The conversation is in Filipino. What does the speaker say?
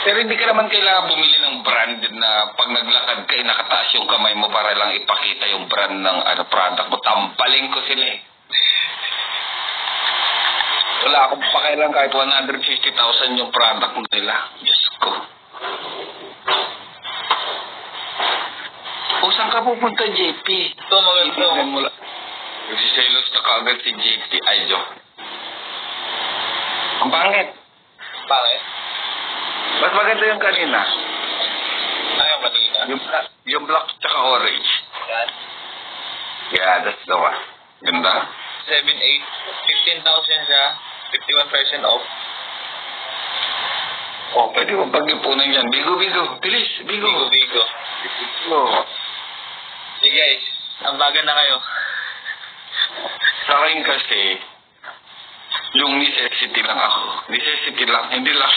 Pero hindi ka naman kailangan bumili ng branded na pag naglakad ka, nakataas yung kamay mo para lang ipakita yung brand ng product mo. Tampaling ko sila eh. Wala akong pakailan kahit 150,000 yung product nila. Diyos ko. O, saan ka pupunta, JP? Ito, maganda. Nagsiselos na kaagad si JP. Ay, joke. Ang pangit. Bakit? Mas maganda yung kanina. Ayaw kanina. Yung black tsaka orange. Yan. Yeah, that's the one. Ganda. 7, 8. 15,000 siya. 51% off. Oh, pwede mo pag-ipunan yan. Bigo. Bilis, bigo. Bigo. Oh. Sige guys, ambagan na kayo. Sa akin kasi, yung necessity lang ako. Necessity lang, hindi lang